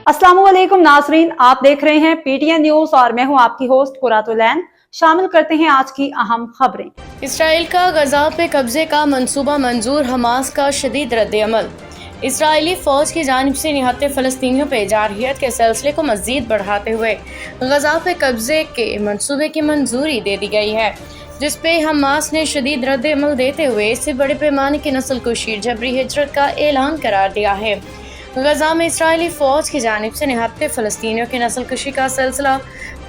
अस्सलाम वालेकुम नाजरीन, आप देख रहे हैं पीटीएन न्यूज और मैं हूं आपकी होस्ट कुरातुलैन। शामिल करते हैं आज की अहम खबरें। इसराइल का गजा पे कब्जे का मंसूबा मंजूर, हमास का शदीद रद्द-ए-अमल। इसराइली फौज की जानिब से निहत्ते फ़लस्तीनियों पे जारहियत के सिलसिले को मज़ीद बढ़ाते हुए गजा पे कब्जे के मंसूबे की मंजूरी दे दी गई है, जिस पे हमास ने शदीद रद्द-ए-अमल देते हुए इसे बड़े पैमाने की नस्ल कुशी जबरी हिजरत का ऐलान करार दिया है। गजा में इसराइली फ़ौज की जानिब से निहत्ते फ़लस्तीनियों की नस्ल कुशी का सिलसिला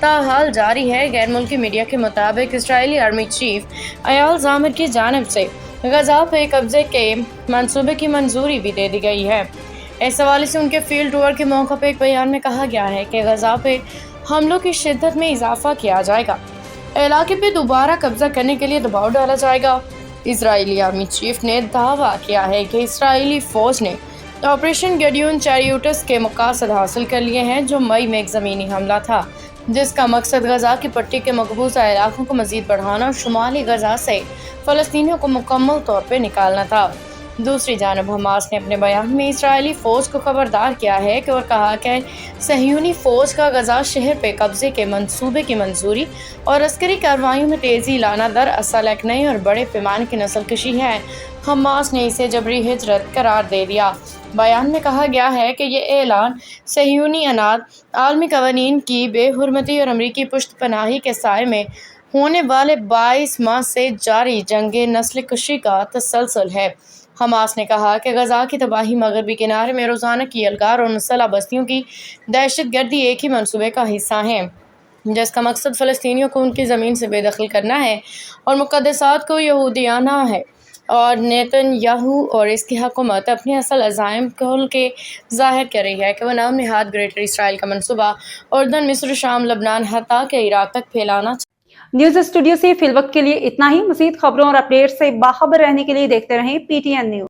ताहाल जारी है। गैर मुल्की मीडिया के मुताबिक इसराइली आर्मी चीफ अयाल ज़ामिर की जानिब से गजा पे कब्जे के मंसूबे की मंजूरी भी दे दी गई है। इस हवाले से उनके फील्ड टूर के मौके पर एक बयान में कहा गया है कि गजा पे हमलों की शिद्दत में इजाफा किया जाएगा, इलाके पे दोबारा कब्जा करने के लिए दबाव डाला जाएगा। इसराइली आर्मी चीफ ने दावा किया है कि इसराइली फ़ौज ने ऑपरेशन गेडियोन चैरियोटस के मकासद हासिल कर लिए हैं, जो मई में एक ज़मीनी हमला था जिसका मकसद गजा की पट्टी के मकबूजा इलाकों को मज़ीद बढ़ाना और शुमाली गजा से फ़लस्तीनियों को मुकम्मल तौर पर निकालना था। दूसरी जानब हमास ने अपने बयान में इसराइली फ़ौज को खबरदार किया है कि और कहा कि सहयूनी फ़ौज का गजा शहर पे कब्जे के मंसूबे की मंजूरी और अस्करी कार्रवाइयों में तेज़ी लाना दरअसल एक नई और बड़े पैमाने की नस्ल कशी है। हमास ने इसे जबरी हिजरत करार दे दिया। बयान में कहा गया है कि ये ऐलान सहयूनी अनाद आलमी कवानीन की बेहुरमती और अमरीकी पुश्त पनाही के साए में होने वाले 22 माह से जारी जंगे नस्ल कशी का तसलसल है। हमास ने कहा कि गजा की तबाही मगरबी किनारे में रोज़ाना की अलगार और मुसल्लह बस्तियों की दहशत गर्दी एक ही मनसूबे का हिस्सा है, जिसका मकसद फ़लस्तीनियों को उनकी ज़मीन से बेदखल करना है और मुक़द्दसात को यहूदियाना है। और नेतन्याहू और इसकी हुकूमत अपने असल अज़ाइम खोल के ज़ाहिर कर रही है कि वह नाम निहाद ग्रेटर इसराइल का मनसूबा उर्दन, मिस्र, शाम, लबनान हत्ता के इराक तक फैलाना। न्यूज स्टूडियो से फिलवक्त के लिए इतना ही। मज़ीद खबरों और अपडेट से बाखबर रहने के लिए देखते रहें पीटीएन न्यूज।